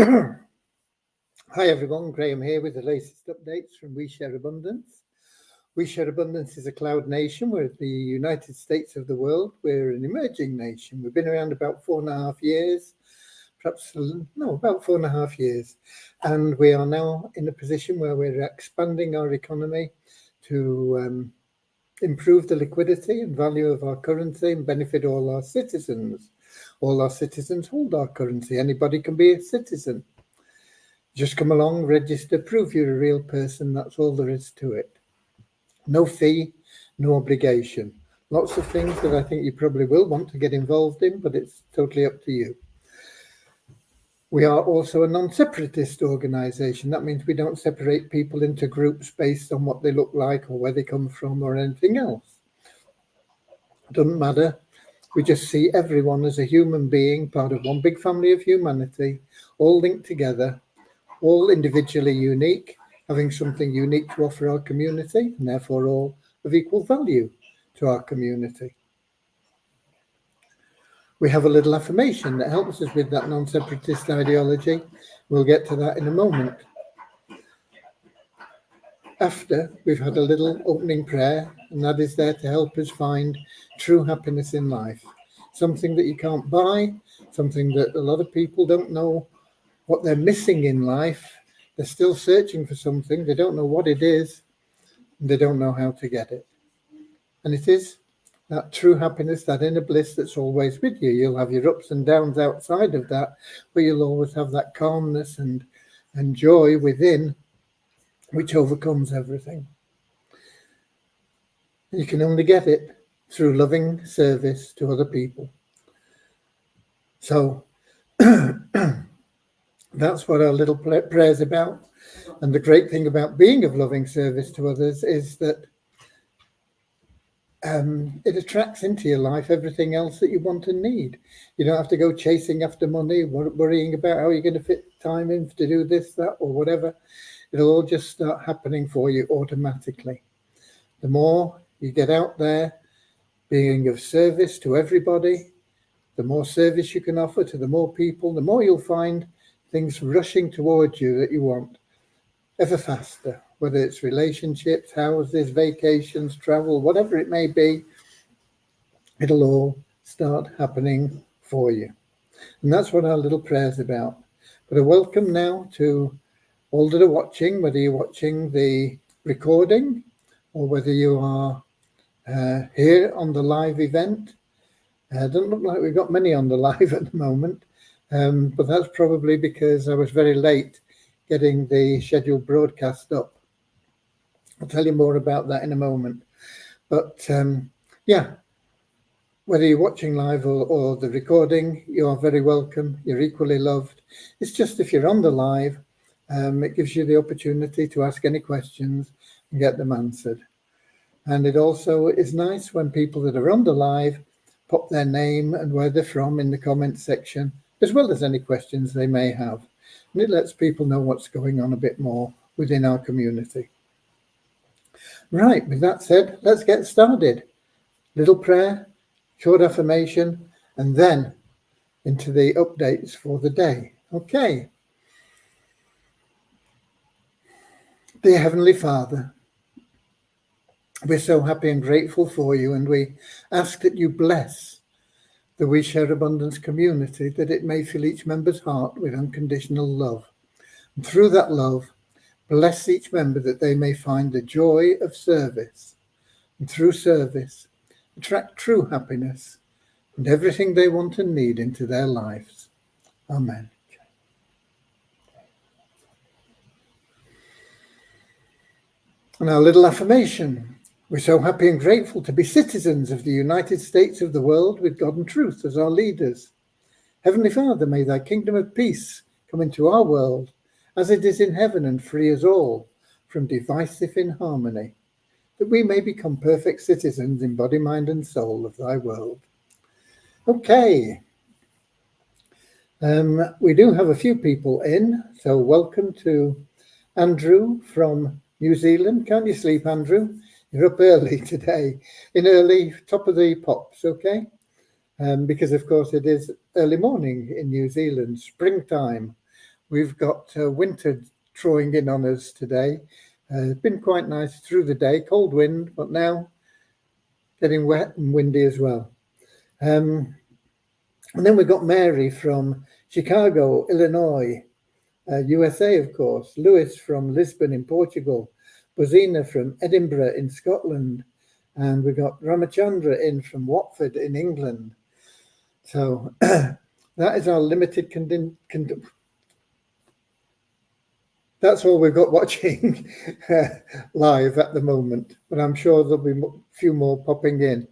Hi everyone, Graham here with the latest updates from We Share Abundance. We Share Abundance is a cloud nation. We're the United States of the world. We're an emerging nation. We've been around about 4.5 years, about 4.5 years. And we are now in a position where we're expanding our economy to improve the liquidity and value of our currency and benefit all our citizens. All our citizens hold our currency. Anybody can be a citizen. Just come along, register, prove you're a real person. That's all there is to it. No fee, no obligation. Lots of things that I think you probably will want to get involved in, but it's totally up to you. We are also a non-separatist organisation. That means we don't separate people into groups based on what they look like or where they come from or anything else. Doesn't matter. We just see everyone as a human being, part of one big family of humanity, all linked together, all individually unique, having something unique to offer our community, and therefore all of equal value to our community. We have a little affirmation that helps us with that non-separatist ideology. We'll get to that in a moment. After, we've had a little opening prayer, and that is there to help us find true happiness in life. Something that you can't buy, something that a lot of people don't know what they're missing in life. They're still searching for something. They don't know what it is, and they don't know how to get it. And it is that true happiness, that inner bliss that's always with you. You'll have your ups and downs outside of that, but you'll always have that calmness and joy within, which overcomes everything. You can only get it through loving service to other people. So that's what our little prayer is about. And the great thing about being of loving service to others is that it attracts into your life everything else that you want and need. You don't have to go chasing after money, worrying about how you're going to fit time in to do this, that, or whatever. It'll all just start happening for you automatically. The more you get out there being of service to everybody, the more service you can offer to the more people, the more you'll find things rushing towards you that you want ever faster, whether it's relationships, houses, vacations, travel, whatever it may be, it'll all start happening for you. And that's what our little prayer is about. But a welcome now to all that are watching, whether you're watching the recording or whether you are here on the live event. Doesn't look like we've got many on the live at the moment, but that's probably because I was very late getting the scheduled broadcast up. I'll tell you more about that in a moment. But yeah, whether you're watching live or the recording, you are very welcome. You're equally loved. It's just if you're on the live, it gives you the opportunity to ask any questions and get them answered. And it also is nice when people that are on the live pop their name and where they're from in the comments section, as well as any questions they may have. And it lets people know what's going on a bit more within our community. Right, with that said, let's get started. Little prayer, short affirmation, and then into the updates for the day. Okay. Dear Heavenly Father, we're so happy and grateful for you, and we ask that you bless the We Share Abundance community, that it may fill each member's heart with unconditional love. And through that love, bless each member that they may find the joy of service, and through service, attract true happiness and everything they want and need into their lives. Amen. And our little affirmation. We're so happy and grateful to be citizens of the United States of the world with God and truth as our leaders. Heavenly Father, may thy kingdom of peace come into our world as it is in heaven, and free us all from divisive inharmony, that we may become perfect citizens in body, mind and soul of thy world. Okay. We do have a few people in, so welcome to Andrew from New Zealand. Can't you sleep, Andrew? You're up early today, in early top of the pops, okay? Because, of course, it is early morning in New Zealand, springtime, we've got winter drawing in on us today. It's been quite nice through the day, cold wind, but now getting wet and windy as well. And then we got Mary from Chicago, Illinois, USA, of course, Lewis from Lisbon in Portugal, Bozina from Edinburgh in Scotland, and we got Ramachandra in from Watford in England. So that is our limited that's all we've got watching live at the moment, but I'm sure there'll be a few more popping in.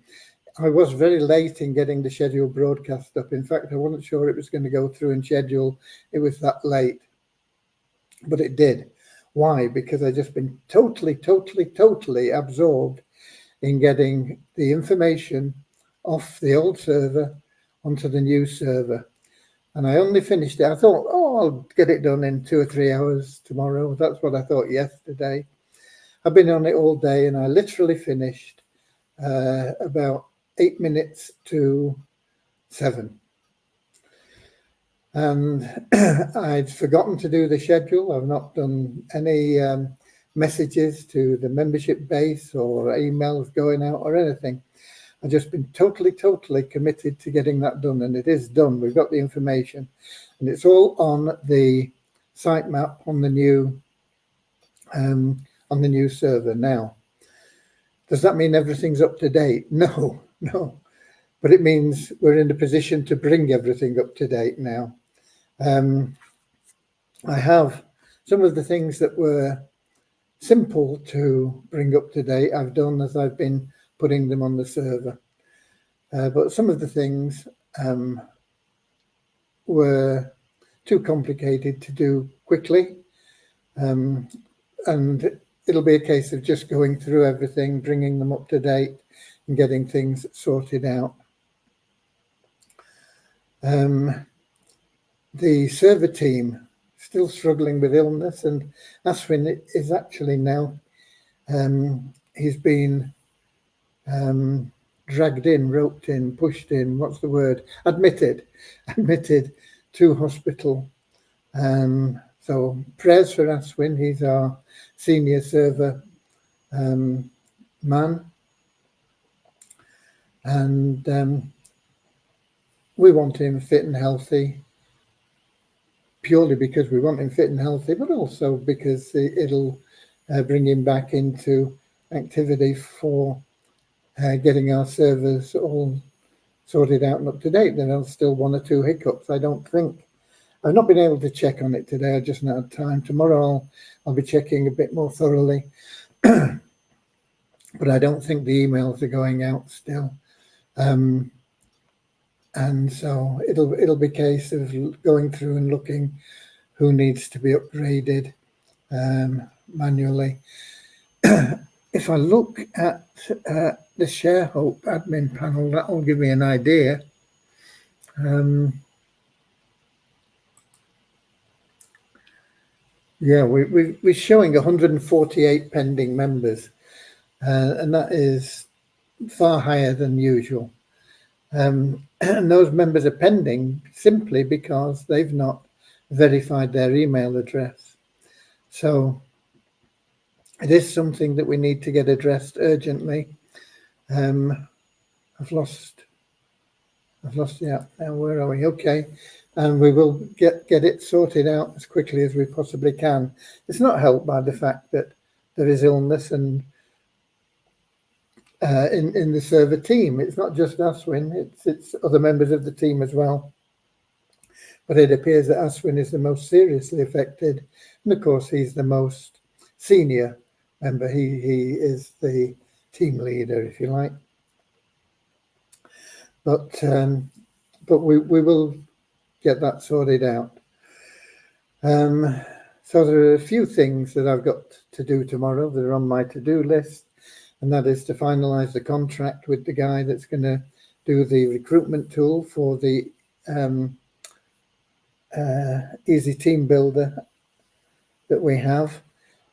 I was very late in getting the scheduled broadcast up. In fact, I wasn't sure it was going to go through and schedule. It was that late, but it did. Why? Because I've just been totally absorbed in getting the information off the old server onto the new server. And I only finished it. I thought, I'll get it done in 2 or 3 hours tomorrow. That's what I thought yesterday. I've been on it all day, and I literally finished about 8 minutes to 7. And I'd forgotten to do the schedule. I've not done any messages to the membership base or emails going out or anything. I've just been totally committed to getting that done, and it is done. We've got the information, and it's all on the sitemap on the new server now. Does that mean everything's up to date? No, but it means we're in a position to bring everything up to date now. I have some of the things that were simple to bring up to date. I've done as I've been putting them on the server. But some of the things were too complicated to do quickly. And it'll be a case of just going through everything, bringing them up to date and getting things sorted out. The server team still struggling with illness, and Aswin is actually now, he's been dragged in, roped in, pushed in, what's the word? Admitted to hospital. So prayers for Aswin. He's our senior server man. And we want him fit and healthy, purely because we want him fit and healthy, but also because it'll bring him back into activity for getting our servers all sorted out and up to date. There are still 1 or 2 hiccups, I don't think. I've not been able to check on it today. I just not had time. Tomorrow I'll be checking a bit more thoroughly. But I don't think the emails are going out still. And so it'll be a case of going through and looking who needs to be upgraded manually. If I look at the ShareHope admin panel, that will give me an idea. Yeah, we're showing 148 pending members, and that is far higher than usual. And those members are pending simply because they've not verified their email address. So it is something that we need to get addressed urgently. I've lost the app now. Where are we? Okay. And we will get it sorted out as quickly as we possibly can. It's not helped by the fact that there is illness and in the server team. It's not just Aswin, it's other members of the team as well. But it appears that Aswin is the most seriously affected, and of course he's the most senior member. He is the team leader, if you like. But we will get that sorted out. So there are a few things that I've got to do tomorrow that are on my to-do list, and that is to finalize the contract with the guy that's going to do the recruitment tool for the Easy Team Builder that we have.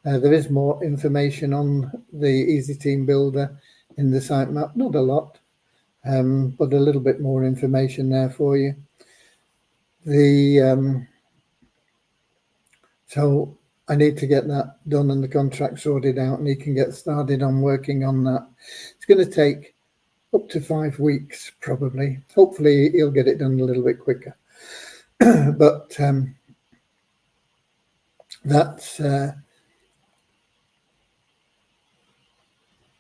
There is more information on the Easy Team Builder in the sitemap, not a lot, but a little bit more information there for you. The So I need to get that done and the contract sorted out, and he can get started on working on that. It's going to take up to 5 weeks, probably. Hopefully he'll get it done a little bit quicker. But that's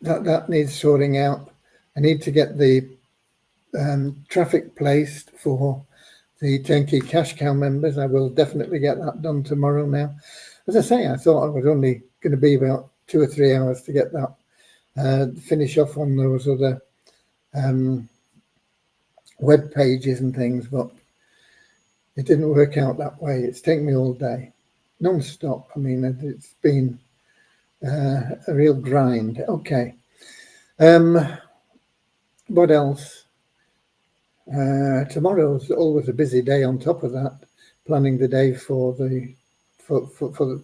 that needs sorting out. I need to get the traffic placed for the Turnkey Cash Cow members. I will definitely get that done tomorrow now. As I say, I thought it was only going to be about 2 or 3 hours to get that, finish off on those other web pages and things, but it didn't work out that way. It's taken me all day, non-stop. I mean, it's been a real grind. Okay. What else? Tomorrow's always a busy day. On top of that, planning the day for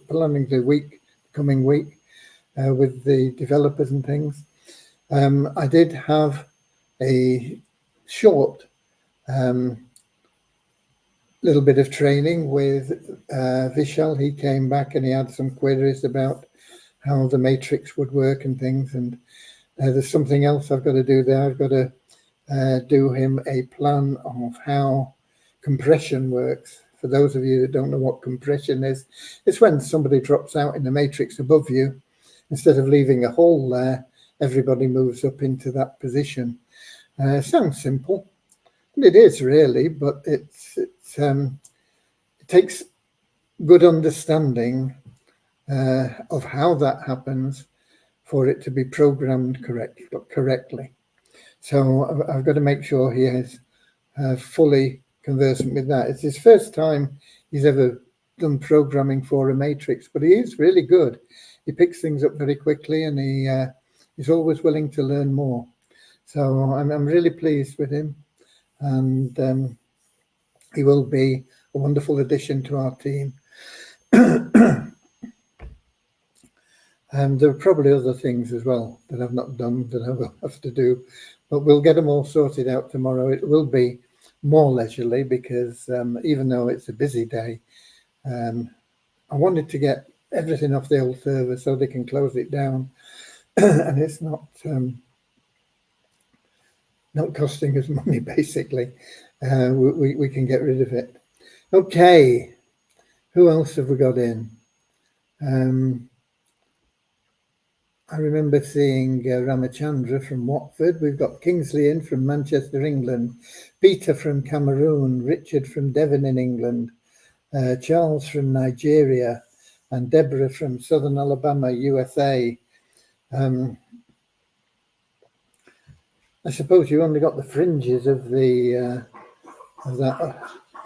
planning the week, coming week, with the developers and things. I did have a short little bit of training with Vishal. He came back and he had some queries about how the matrix would work and things. And there's something else I've got to do there. I've got to do him a plan of how compression works. For those of you that don't know what compression is, it's when somebody drops out in the matrix above you. Instead of leaving a hole there, everybody moves up into that position. Sounds simple, and it is really, but it takes good understanding of how that happens for it to be programmed correctly. So I've got to make sure he is fully conversant with that. It's his first time he's ever done programming for a matrix, but he is really good. He picks things up very quickly, and he's always willing to learn more. So I'm really pleased with him, and he will be a wonderful addition to our team. And there are probably other things as well that I've not done that I will have to do, but we'll get them all sorted out tomorrow. It will be more leisurely because even though it's a busy day, I wanted to get everything off the old server so they can close it down and it's not costing us money, basically. We can get rid of it. Okay, who else have we got in? I remember seeing Ramachandra from Watford. We've got Kingsley in from Manchester, England. Peter from Cameroon. Richard from Devon in England. Charles from Nigeria. And Deborah from Southern Alabama, USA. I suppose you only got the fringes of that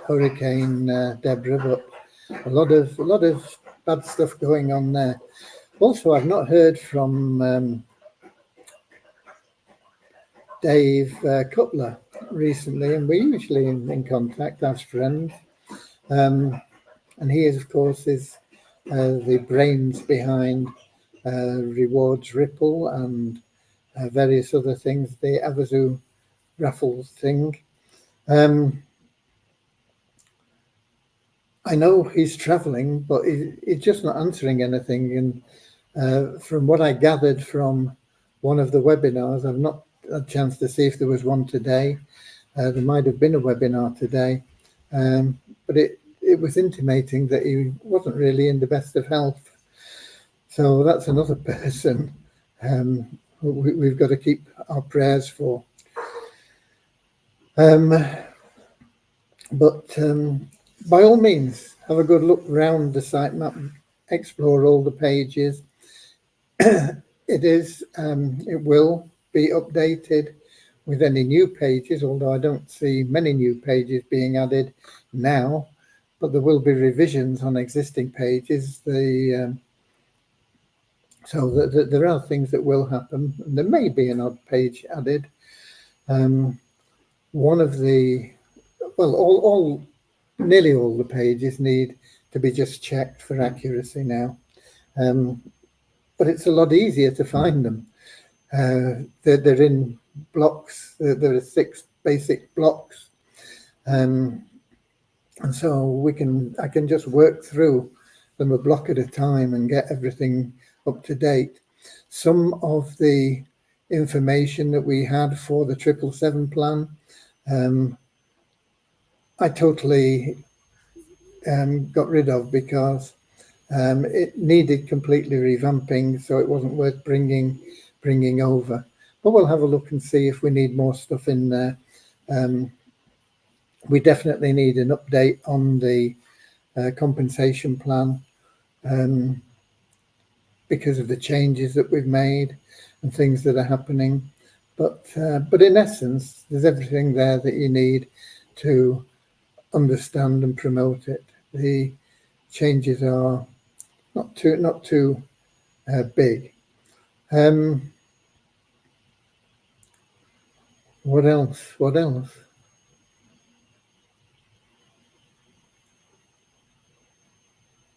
hurricane, Deborah, but a lot of bad stuff going on there. Also, I've not heard from Dave Cutler recently, and we're usually in contact as friends. And he is, of course, the brains behind Rewards Ripple and various other things, the Avazu raffles thing. I know he's traveling, but he's just not answering anything. And from what I gathered from one of the webinars, I've not had a chance to see if there was one today. There might have been a webinar today, but it was intimating that he wasn't really in the best of health. So that's another person we've got to keep our prayers for. But by all means, have a good look round the sitemap, explore all the pages. It will be updated with any new pages, although I don't see many new pages being added now, but there will be revisions on existing pages. So there are things that will happen, and there may be an odd page added. Nearly all the pages need to be just checked for accuracy now. But it's a lot easier to find them. They're in blocks. There are 6 basic blocks, and so I can just work through them a block at a time and get everything up to date. Some of the information that we had for the 777 plan, I totally got rid of because it needed completely revamping, so it wasn't worth bringing over. But we'll have a look and see if we need more stuff in there. We definitely need an update on the compensation plan because of the changes that we've made and things that are happening. But in essence, there's everything there that you need to understand and promote it. The changes are not too big. What else?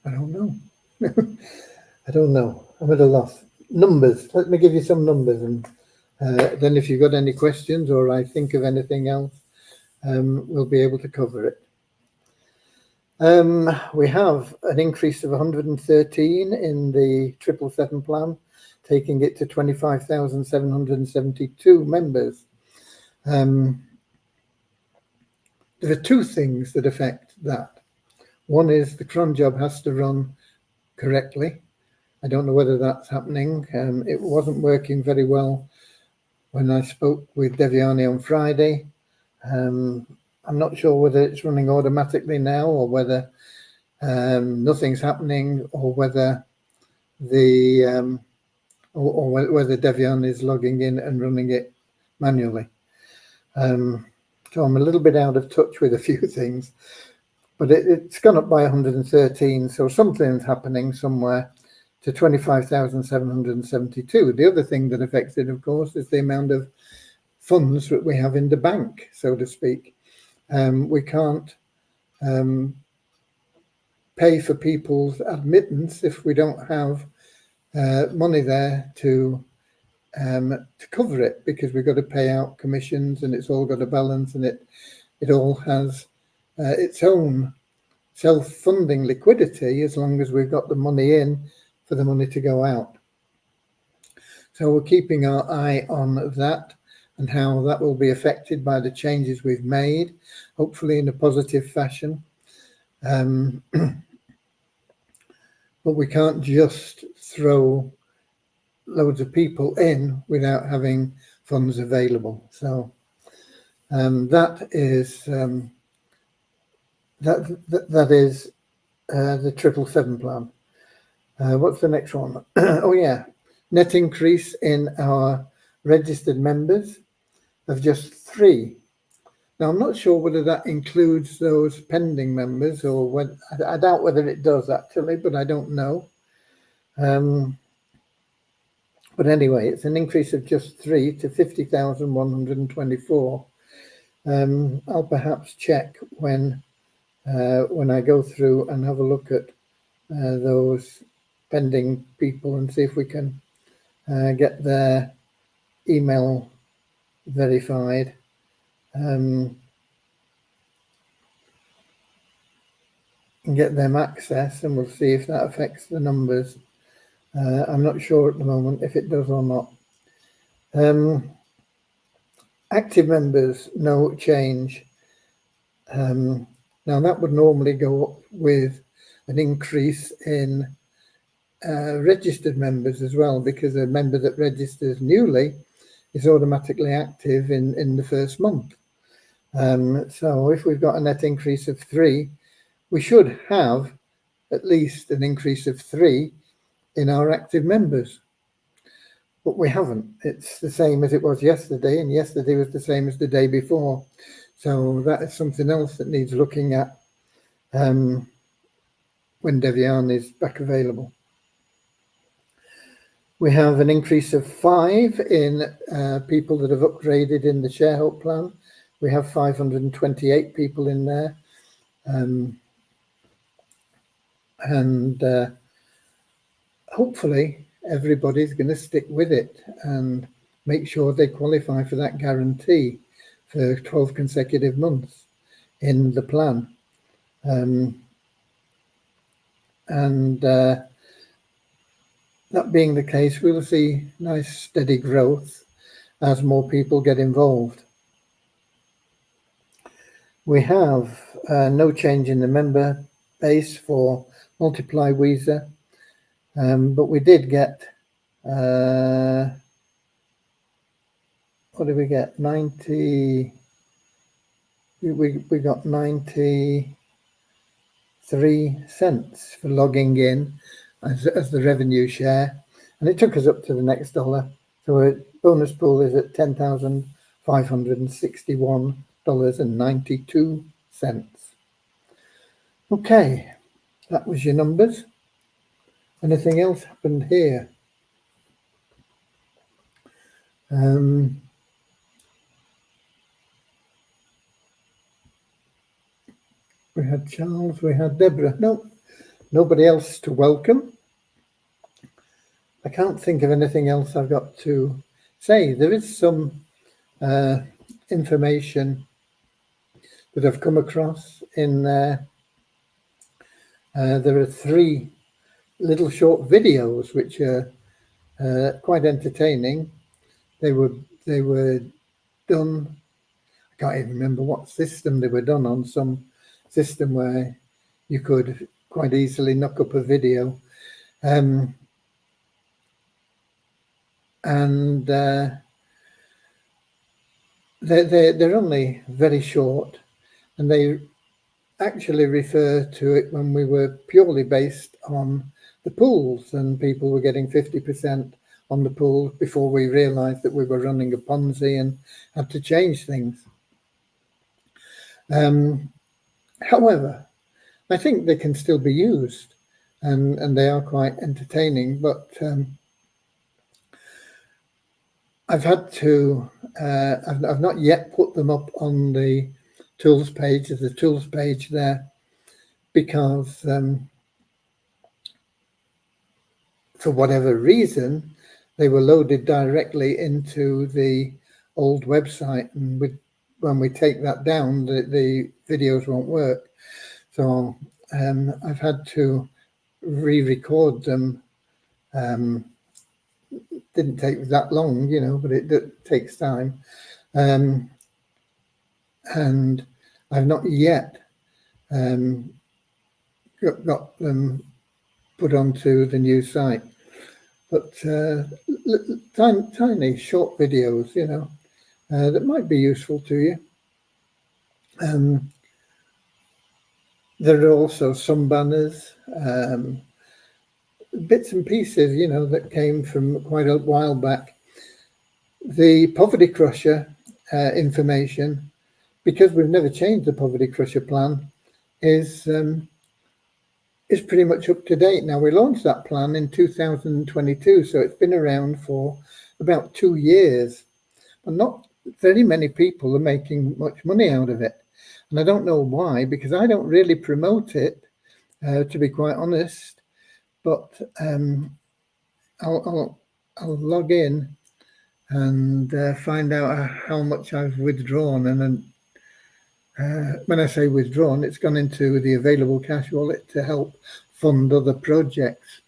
I don't know. I don't know. I'm at a loss. Numbers. Let me give you some numbers, and then if you've got any questions or I think of anything else, we'll be able to cover it. We have an increase of 113 in the 777 plan, taking it to 25,772 members. There are two things that affect that. One is the cron job has to run correctly. I don't know whether that's happening. It wasn't working very well when I spoke with Devyani on Friday. I'm not sure whether it's running automatically now or whether nothing's happening, or whether the or whether Devyani is logging in and running it manually. So I'm a little bit out of touch with a few things, but it's gone up by 113. So something's happening somewhere to 25,772. The other thing that affects it, of course, is the amount of funds that we have in the bank, so to speak. We can't pay for people's admittance if we don't have money there to cover it, because we've got to pay out commissions, and it's all got a balance, and it all has its own self-funding liquidity as long as we've got the money in for the money to go out. So we're keeping our eye on that and how that will be affected by the changes we've made, hopefully in a positive fashion. But we can't just throw loads of people in without having funds available. So that is the 777 plan. What's the next one? Oh yeah, net increase in our registered members of just 3. Now I'm not sure whether that includes those pending members, or whether, I doubt whether it does actually, but I don't know. But anyway, it's an increase of just 3 to 50,124. I'll perhaps check when I go through and have a look at those pending people and see if we can get their email verified. And get them access, and we'll see if that affects the numbers. I'm not sure at the moment if it does or not. Active members, no change. Now that would normally go up with an increase in registered members as well, because a member that registers newly is automatically active in the first month. So if we've got a net increase of 3, we should have at least an increase of 3 in our active members. But we haven't. It's the same as it was yesterday, and yesterday was the same as the day before. So that is something else that needs looking at when Devyani is back available. We have an increase of 5 in people that have upgraded in the ShareHope plan. We have 528 people in there. And hopefully everybody's going to stick with it and make sure they qualify for that guarantee for 12 consecutive months in the plan. and that being the case, we'll see nice steady growth as more people get involved. We have no change in the member base for Multiply Weezer, but we did get what did we get? 90. We got 93 cents for logging in as the revenue share, and it took us up to the next dollar. So our bonus pool is at $10,561.92. Okay, that was your numbers. Anything else happened here? We had Charles, we had Deborah. No, nobody else to welcome. I can't think of anything else I've got to say. There is some information that I've come across in there. There are 3 little short videos which are quite entertaining. They were done. I can't even remember what system they were done on. Some system where you could quite easily knock up a video, and they're only very short, and they actually refer to it when we were purely based on the pools, and people were getting 50% on the pool before we realized that we were running a Ponzi and had to change things. However, I think they can still be used, and they are quite entertaining, but I've had to, I've not yet put them up on the tools page. There's a tools page there because for whatever reason, they were loaded directly into the old website, and when we take that down, the videos won't work. So I've had to re-record them. Didn't take that long, but it takes time. And I've not yet got them put onto the new site. But tiny short videos, that might be useful to you. There are also some banners, bits and pieces, that came from quite a while back. The Poverty Crusher information, because we've never changed the Poverty Crusher plan, is pretty much up to date now. We launched that plan in 2022, so it's been around for about 2 years, but not very many people are making much money out of it. And I don't know why, because I don't really promote it, to be quite honest. But I'll log in and find out how much I've withdrawn, and then when I say withdrawn, it's gone into the available cash wallet to help fund other projects.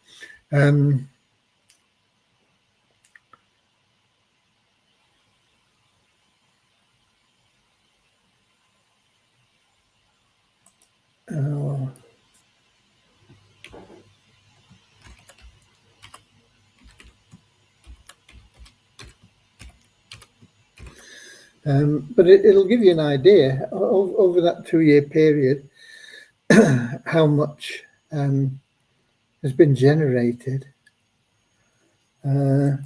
But it'll give you an idea over that 2-year period how much has been generated. I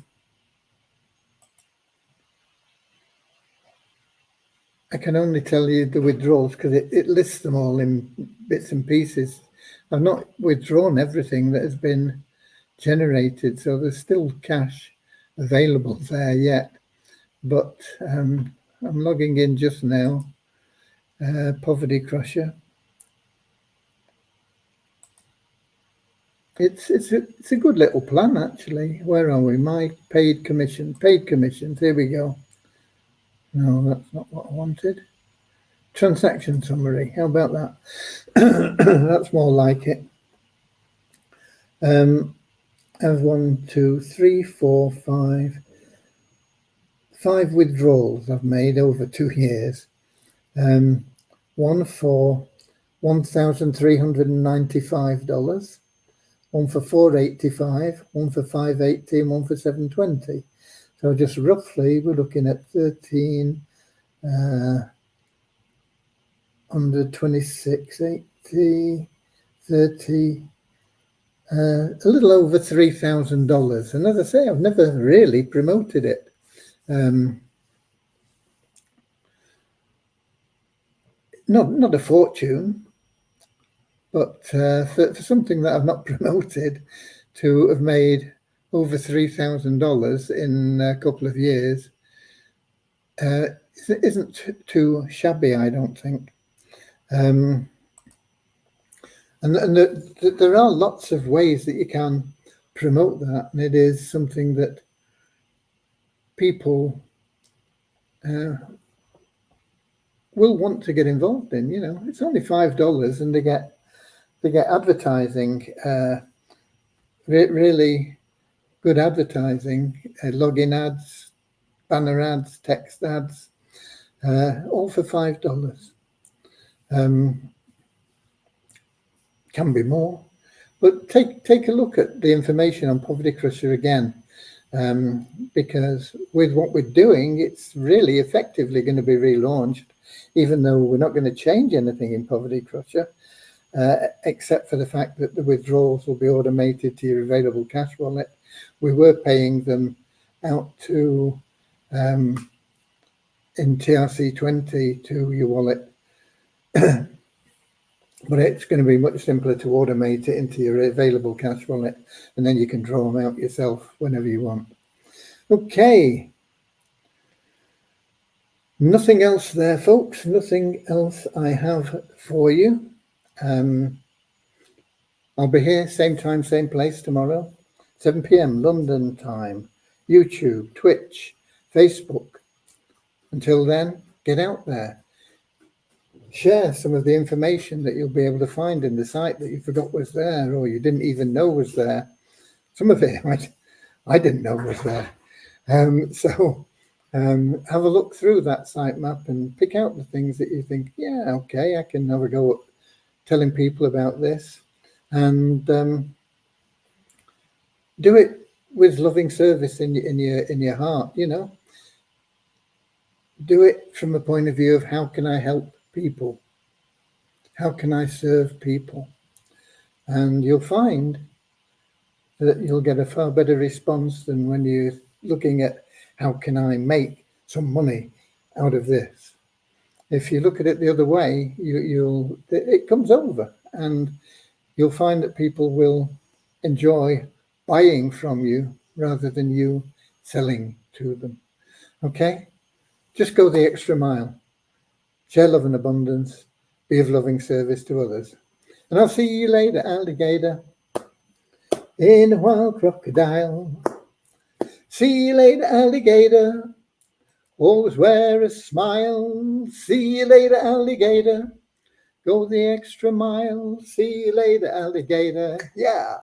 can only tell you the withdrawals because it lists them all in bits and pieces. I've not withdrawn everything that has been generated, so there's still cash available there yet. But I'm logging in just now. Poverty Crusher. It's a good little plan, actually. Where are we? My paid commissions. Here we go. No, that's not what I wanted. Transaction summary. How about that? That's more like it. I have 1, 2, 3, 4, 5 withdrawals I've made over 2 years. One for $1,395, one for $485, one for $580, and one for $720. So just roughly, we're looking at 126.80, 30, a little over $3,000. And as I say, I've never really promoted it. Not a fortune, but for something that I've not promoted, to have made over $3,000 in a couple of years isn't too shabby, I don't think. And there are lots of ways that you can promote that, and it is something that people will want to get involved in. You know, it's only $5, and they get advertising, really good advertising, login ads, banner ads, text ads, all for $5. Can be more, but take a look at the information on Poverty Crusher again, because with what we're doing, it's really effectively going to be relaunched, even though we're not going to change anything in Poverty Crusher, except for the fact that the withdrawals will be automated to your available cash wallet. We were paying them out to in TRC20 to your wallet. But it's going to be much simpler to automate it into your available cash wallet, and then you can draw them out yourself whenever you want. Okay. Nothing else there, folks. Nothing else I have for you. I'll be here, same time, same place tomorrow, 7 p.m. London time, YouTube, Twitch, Facebook. Until then, get out there. Share some of the information that you'll be able to find in the site that you forgot was there, or you didn't even know was there. Some of it I didn't know was there. So have a look through that sitemap and pick out the things that you think, yeah, okay, I can have a go at telling people about this, and do it with loving service in your heart. You know, do it from a point of view of how can I help people? How can I serve people? And you'll find that you'll get a far better response than when you're looking at how can I make some money out of this. If you look at it the other way, it comes over, and you'll find that people will enjoy buying from you rather than you selling to them. Okay? Just go the extra mile. Share love and abundance. Be of loving service to others. And I'll see you later, alligator. In a wild crocodile. See you later, alligator. Always wear a smile. See you later, alligator. Go the extra mile. See you later, alligator. Yeah.